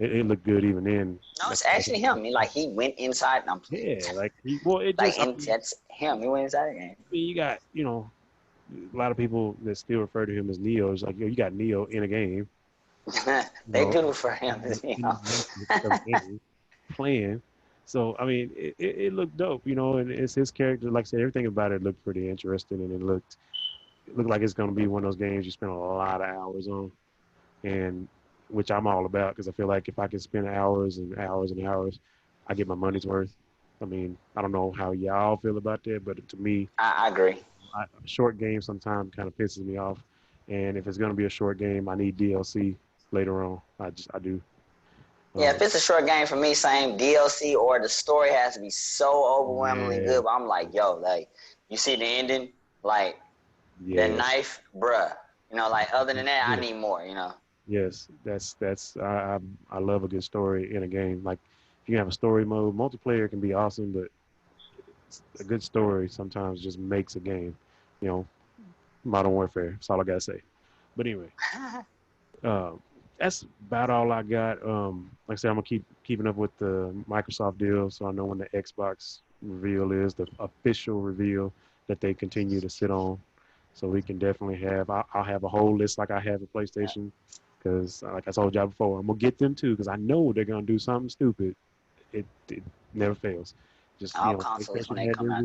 it looked good even then. No, it's actually him. He went inside. That's him. He went inside the game. You got a lot of people that still refer to him as Neo. It's like you got Neo in a game. They do refer him as Neo. Playing. So I mean, it looked dope, and it's his character. Like I said, everything about it looked pretty interesting, and it looked like it's gonna be one of those games you spend a lot of hours on, and which I'm all about because I feel like if I can spend hours and hours and hours, I get my money's worth. I mean, I don't know how y'all feel about that, but to me, I agree. A short game sometimes kind of pisses me off, and if it's gonna be a short game, I need DLC later on. I do. Yeah, if it's a short game for me, same DLC or the story has to be so overwhelmingly good. But I'm like, you see the ending, the knife, bruh. Other than that, I need more. Yes, that's I love a good story in a game. Like if you have a story mode, multiplayer can be awesome, but a good story sometimes just makes a game. Modern Warfare. That's all I gotta say. But anyway, that's about all I got. Like I said, I'm gonna keeping up with the Microsoft deal, so I know when the Xbox reveal is, the official reveal that they continue to sit on. So we can definitely have. I'll have a whole list like I have a PlayStation, because like I told y'all before, I'm gonna get them too, because I know they're gonna do something stupid. It never fails. Just all consoles when they come out.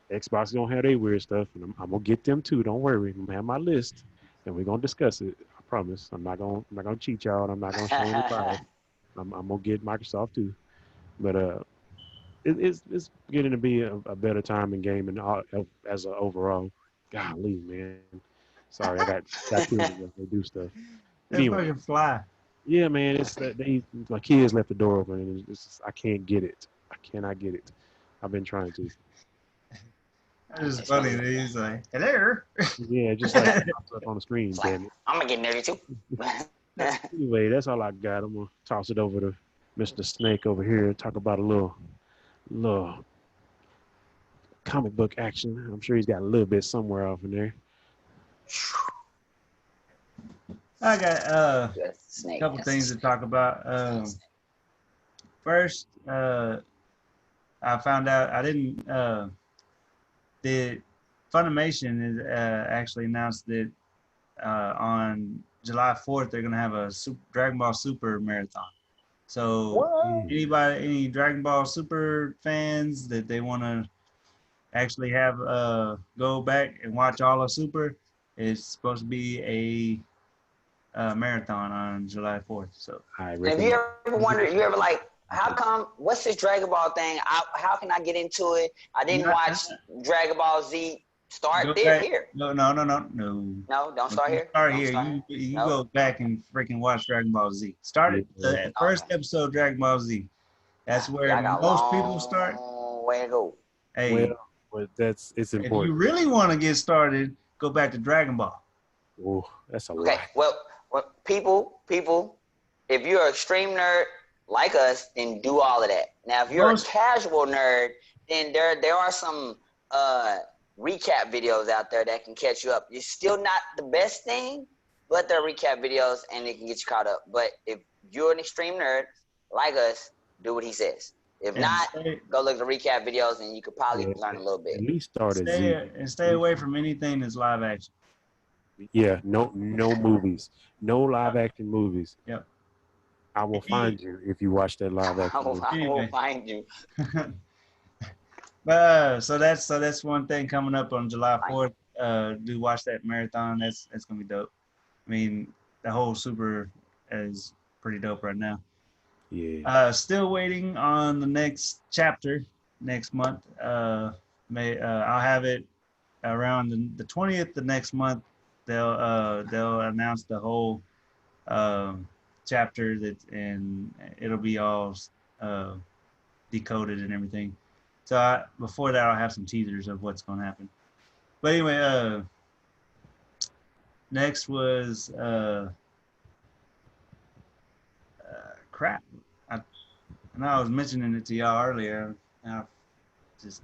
Xbox gonna have their weird stuff, and I'm gonna get them too. Don't worry, I'm gonna have my list, and we're gonna discuss it. I promise. I'm not gonna cheat y'all. And I'm not gonna show anybody. I'm gonna get Microsoft too. But it's getting to be a better time in gaming as a overall. Golly, man. Sorry, I got children. They do stuff. That Anyway, fucking fly. yeah, man. It's that my kids left the door open, and it's just, I can't get it. I cannot get it. I've been trying to. That's just funny that he's like, hello. Yeah, just like pops up on the screen. It's like, Damn it. I'm gonna get nerdy too. Anyway, that's all I got. I'm gonna toss it over to Mr. Snake over here and talk about a little comic book action. I'm sure he's got a little bit somewhere off in there. I got a Snake. couple things to talk about. First, I found out I didn't. The Funimation is actually announced that on July 4th they're gonna have a Dragon Ball Super marathon. So any Dragon Ball Super fans that they want to actually have go back and watch all of Super, it's supposed to be a marathon on July 4th. So have you ever wondered? You ever like, how come? What's this Dragon Ball thing? How can I get into it? I didn't watch Dragon Ball Z. Start there here. No. No, don't start here. Start here. You go back and freaking watch Dragon Ball Z. Start it the first episode of Dragon Ball Z. That's where most people start. Way to go. Hey, well, it's important. If you really want to get started, go back to Dragon Ball. Oh, that's a lot. Okay, well, people, if you're an extreme nerd like us, then do all of that. Now, if you're a casual nerd, then there are some recap videos out there that can catch you up. It's still not the best thing, but they're recap videos and it can get you caught up. But if you're an extreme nerd like us, do what he says. If not, go look at the recap videos and you could probably learn a little bit. At least start at Z. Stay away from anything that's live action. Yeah, no movies. No live action movies. Yep. I will find you if you watch that live action movie. I will find you. So that's one thing coming up on July 4th. Do watch that marathon. That's gonna be dope. I mean, the whole Super is pretty dope right now. Yeah. Still waiting on the next chapter next month. I'll have it around the 20th the next month. They'll announce the whole chapter and it'll be all decoded and everything. So before that, I'll have some teasers of what's going to happen. But anyway, next was crap. I know I was mentioning it to y'all earlier. Now, just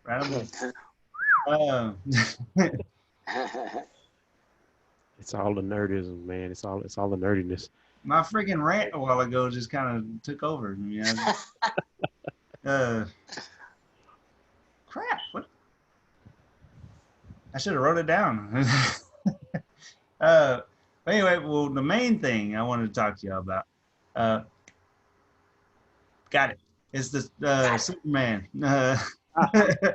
right on. It's all the nerdism, man. It's all the nerdiness. My freaking rant a while ago just kind of took over. Crap. What? I should have wrote it down. Anyway, well, the main thing I wanted to talk to y'all about. Got it. It's the Superman. It's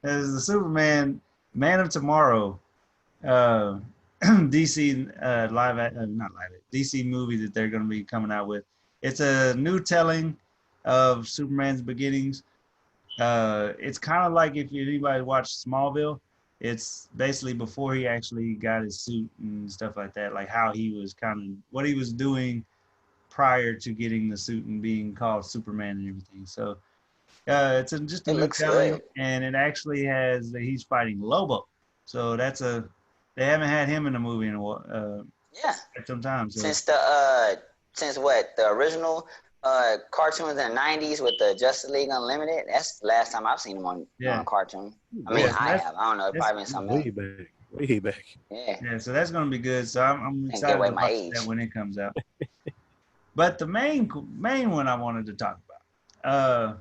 the Superman Man of Tomorrow. DC DC movie that they're going to be coming out with. It's a new telling of Superman's beginnings. It's kind of like if anybody watched Smallville, it's basically before he actually got his suit and stuff like that, like how he was what he was doing prior to getting the suit and being called Superman and everything. So it's just a new telling, and it actually has that he's fighting Lobo. So they haven't had him in a movie in a while. Some time. So. Since the original cartoons in the 90s with the Justice League Unlimited. That's the last time I've seen him on a cartoon. I mean, I have. I don't know. It's probably been something else. Way back. Yeah. So that's gonna be good. So I'm excited about that when it comes out. But the main one I wanted to talk about.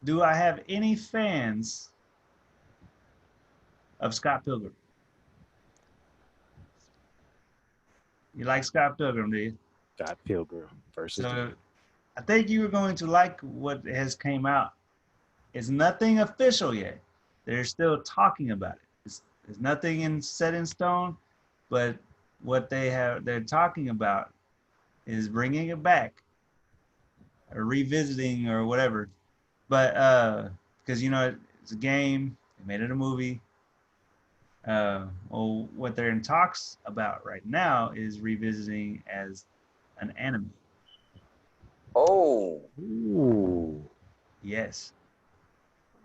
Do I have any fans of Scott Pilgrim? You like Scott Pilgrim, do you? Scott Pilgrim versus. So I think you were going to like what has came out. It's nothing official yet. They're still talking about it. There's nothing set in stone, but what they're talking about is bringing it back, or revisiting, or whatever. But because it's a game, they made it a movie. Well, what they're in talks about right now is revisiting as an anime. Oh, Ooh. Yes.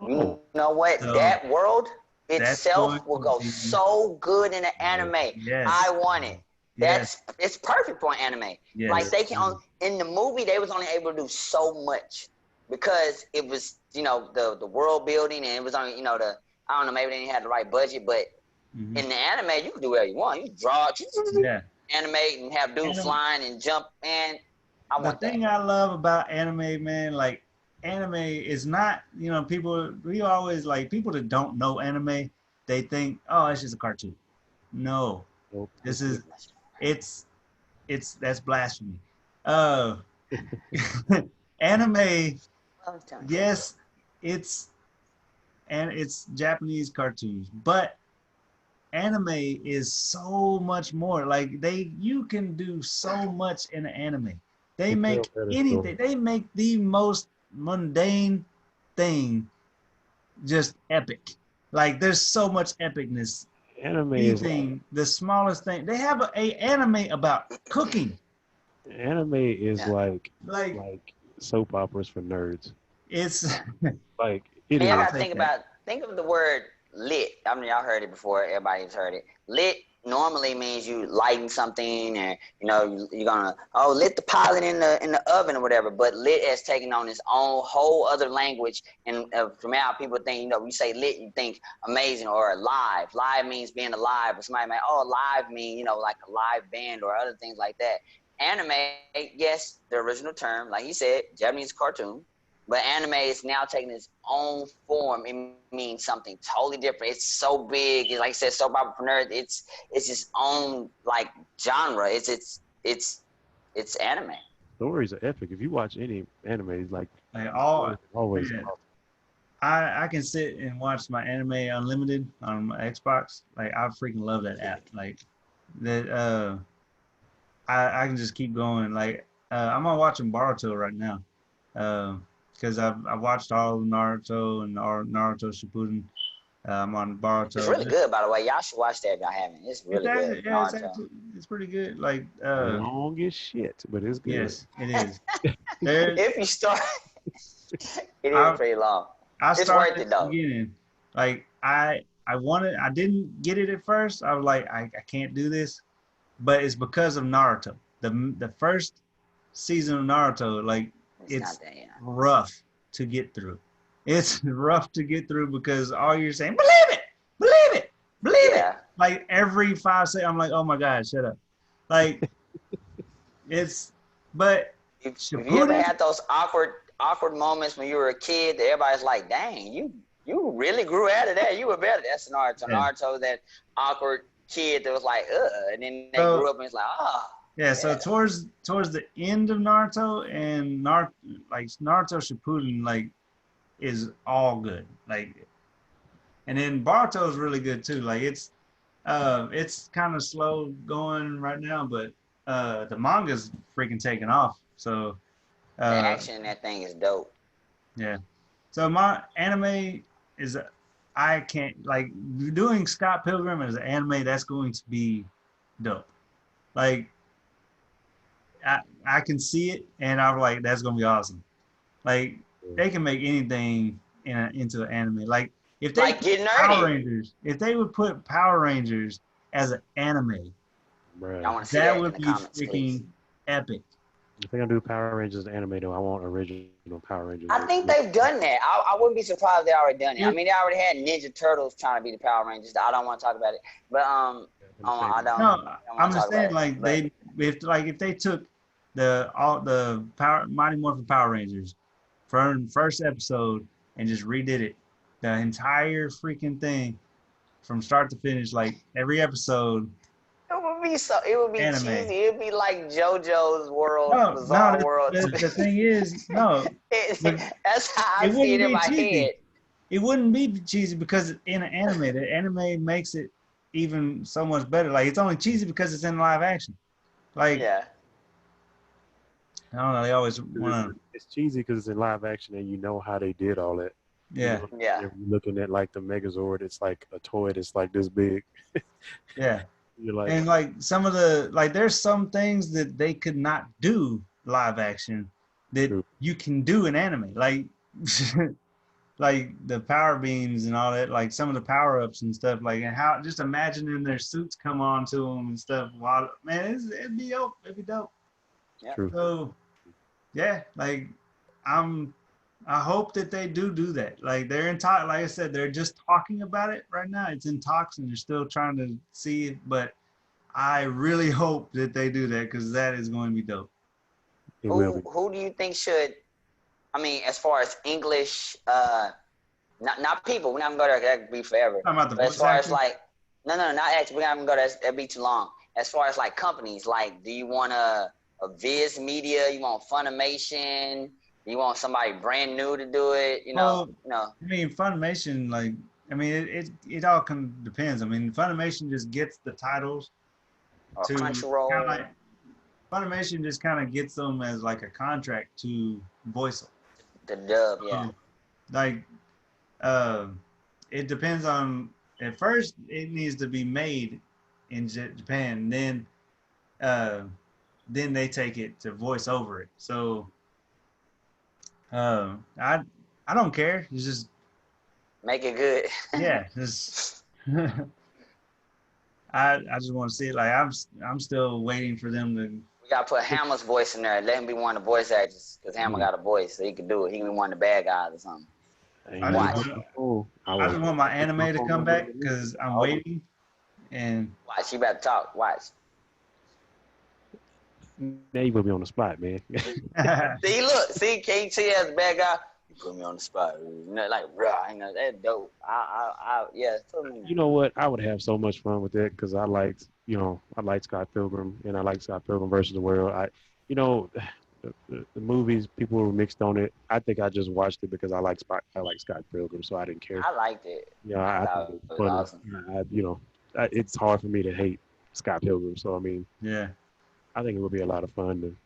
Oh. you know what? So That world that's going itself will to go be so good in an Yeah. anime. I yes, want it. yes, It's perfect for an anime. Like yes. they can in the movie they was only able to do so much because it was the world building and it was only the I don't know maybe they didn't have the right budget, but Hmm. in the anime you can do whatever you want. You draw, Yeah. animate, and have dudes Anim- flying and jump. And I the want that. thing I love about anime, man, like anime is not, people we always like people that don't know anime, they think, oh, it's just a cartoon. No, Nope. this is it's that's blasphemy. Uh Anime, Well, tell me. yes, it's it's Japanese cartoons, but anime is so much more. Like you can do so much in an anime. They You tell make better anything. story. They make the most mundane thing just epic. Like there's so much epicness. Anime is Anything, the smallest thing. They have a anime about cooking. Yeah. Like like soap operas for nerds. it's Like it And y'all is. I'll gotta take that. think of the word lit. I mean, y'all heard it before. Everybody's heard it. Lit normally means you lighting something, and you're gonna lit the pilot in the oven or whatever. But lit has taken on its own whole other language, and from how people think, you say lit, you think amazing or alive. Live means being alive, or somebody might alive mean like a live band or other things like that. Anime, yes, the original term, like he said, Japanese cartoon. But anime is now taking its own form. It means something totally different. It's so big. It's like I said, soap opera for nerds. It's its own like genre. It's anime. Stories are epic. If you watch any anime, it's like Like the all stories are always man, awesome. I can sit and watch my anime unlimited on my Xbox. Like I freaking love that app. Like that I can just keep going. Like I'm on watching Boruto right now. Because I've watched all of Naruto and Naruto Shippuden. I'm on It's Boruto. really good, by the way. Y'all should watch that if y'all haven't. It's It's really good. actually, yeah, Naruto. it's pretty good. Like Long as shit, but it's good. yes, it is. There If you start, it is I pretty long. I It's started worth at it the though. beginning. Like I didn't get it at first. I was like I can't do this, but it's because of Naruto. The first season of Naruto, like It's it's not that, yeah. rough to get through. It's rough to get through because all you're saying, believe it, believe it, believe it. Yeah. Like every 5 seconds, I'm like, oh my God, shut up. Like it's, but If you ever Shippuden, had those awkward moments when you were a kid, that everybody's like, "Dang, you really grew out of that. You were better." That's Naruto. yeah. Naruto, that awkward kid that was like, "Ugh," and then they So grew up and it's like, "Oh, yeah, so yeah." towards the end of Naruto and Naruto Shippuden, like is all good. Like, and then Boruto is really good too. Like it's kind of slow going right now, but the manga's freaking taking off. So The uh, action in that thing is dope. yeah. So my anime is I can't like doing Scott Pilgrim as an anime. That's going to be dope. Like I can see it, and I'm like that's gonna be awesome. Like they can make anything into an anime. Like if they Like put get Power nerdy. Rangers, if they would put Power Rangers as an anime, I Bruh. want to see that that in would the be comments, please. freaking epic. If they're gonna do Power Rangers anime though, I want original Power Rangers. I think they've done that. I wouldn't be surprised if they already done it. I If mean, they already had Ninja Turtles trying to be the Power Rangers. I don't want to talk about it, but I no, don't want I'm to talk just about saying it. like But if they took the Power Mighty Morphin Power Rangers from first episode and just redid it, the entire freaking thing from start to finish, like every episode it would be anime. cheesy. It would be like JoJo's World, No, no. Bizarre World. The thing is, no, the, That's how I it see it wouldn't in be my head. cheesy. It wouldn't be cheesy because in an anime, the anime makes it even so much better. Like it's only cheesy because it's in live action. Like Yeah. I don't know, they always want to. It's cheesy because it's in live action and you know how they did all that. Yeah. Yeah. You're looking at like the Megazord, it's like a toy that's like this big. Yeah. You're like, And like some of the like there's some things that they could not do live action that True. you can do in anime. Like like the power beams and all that, like some of the power ups and stuff, like and how just imagining their suits come on to them and stuff. While man, it'd be dope. It'd be dope. Yeah. true. So yeah, like I hope that they do that. Like they're in talk. Like I said, they're just talking about it right now. It's in talks, and they're still trying to see it. But I really hope that they do that because that is going to be dope. It will be. Who do you think should? I mean, as far as English, not people. We're not gonna go there. That could be forever. Talking about the But as voice far as actors? like, no, not actors. We're not gonna go there. That'd be too long. As far as like companies, like, do you want a Viz Media? You want Funimation? You want somebody brand new to do it? Well, No. I mean, Funimation, like, I mean, it all depends. I mean, Funimation just gets the titles Or to Crunchyroll. kinda like, Funimation just kind of gets them as like a contract to voice them. The dub, yeah. Like, it depends on. At first, it needs to be made in Japan. Then they take it to voice over it. So, I don't care. It's just Make it good. yeah. Just I just want to see it. Like I'm still waiting for them to. We gotta put Hamma's voice in there. Let him be one of the voice actors, because Hamma got a voice, so he can do it. He can be one of the bad guys or something. I just want my anime to come back because I'm waiting. And Watch, you better talk. Watch. Now you put me on the spot, man. See, look, see, can't you see as a bad guy? You put me on the spot. Like, rah, that's dope. Yeah. You know what? I would have so much fun with that because I liked Scott Pilgrim and I like Scott Pilgrim versus the World. The movies, people were mixed on it. I think I just watched it because I like Scott Pilgrim, so I didn't care. I liked it. Yeah, I think it was funny. Awesome. It's hard for me to hate Scott Pilgrim, so I mean, yeah, I think it would be a lot of fun to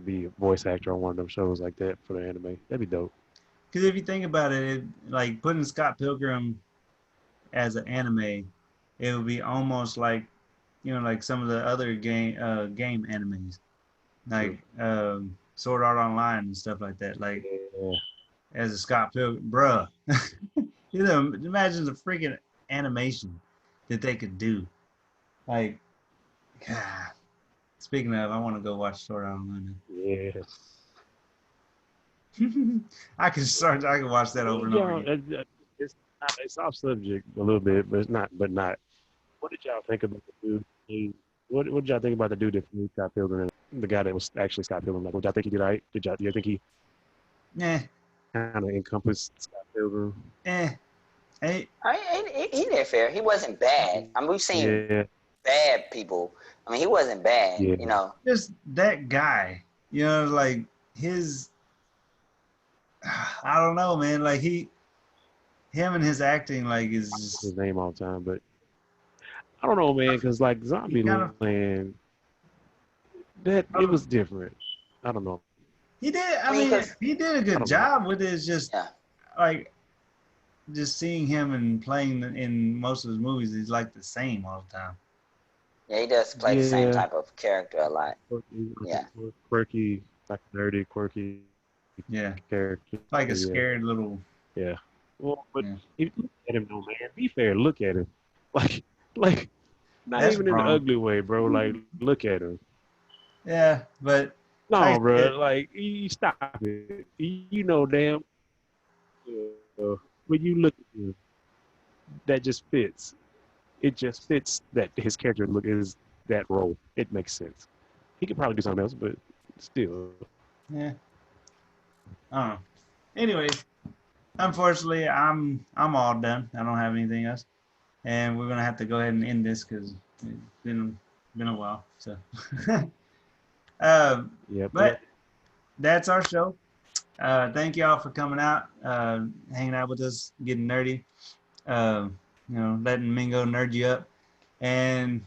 be a voice actor on one of them shows like that for the anime. That'd be dope. because if you think about it, like putting Scott Pilgrim as an anime, it would be almost like, like some of the other game animes, like Sword Art Online and stuff like that. Like as a Scott Pilgrim, bruh, imagine the freaking animation that they could do. Like, God. Speaking of, I want to go watch Sword Art Online. Yeah. I can watch that over and over again. It's off subject a little bit, but it's not. What did y'all think about the dude? What did y'all think about the dude that played Scott Pilgrim? The guy that was actually Scott Pilgrim. Like, what y'all think he did right? Do you think he kind of encompassed Scott Pilgrim? He did fair. He wasn't bad. I mean, we've seen bad people. I mean, he wasn't bad. Yeah. Just that guy. Like his. I don't know, man. Like him and his acting, like is just, his name all the time, but I don't know, man, because like Zombieland, it was different. I don't know. He did. I mean, he did a good job with it. It's just like just seeing him and playing in most of his movies, he's like the same all the time. Yeah, he does play the same type of character a lot. Quirky, like nerdy, quirky. Yeah. Character. Like a scared little. Yeah. Well, but if you look at him, though, man, be fair. Look at him. Like, not That's even wrong. in an ugly way, bro. Like, look at him. Yeah, but. No, bro. Like, you stop it. You know, damn. When you look at him, that just fits. It just fits that his character look is that role. It makes sense. He could probably do something else, but still. Yeah. I don't know. Anyways, unfortunately, I'm all done. I don't have anything else, and we're gonna have to go ahead and end this because it's been a while. So, but that's our show. Thank y'all for coming out, hanging out with us, getting nerdy. Letting Mingo nerd you up, and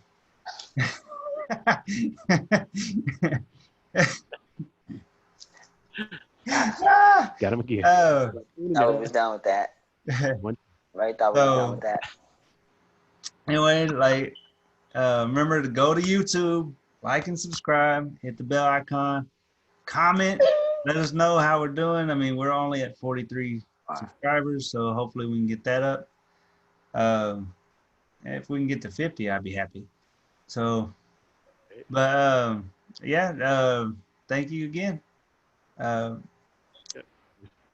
got him again. No, we're done with that. Right, thought we were done with that. Anyway, like, remember to go to YouTube, like and subscribe, hit the bell icon, comment, let us know how we're doing. I mean, we're only at 43 subscribers, so hopefully we can get that up. If we can get to 50, I'd be happy. So, but yeah, thank you again.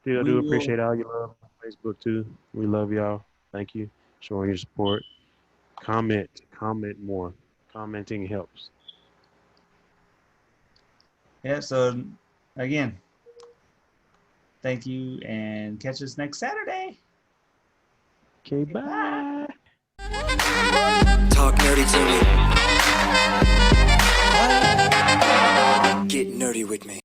Still do appreciate all your love on Facebook too. We love y'all. Thank you. Showing your support. Comment more. Commenting helps. Yeah, so again, thank you and catch us next Saturday. Okay, bye. Talk nerdy to me. Get nerdy with me.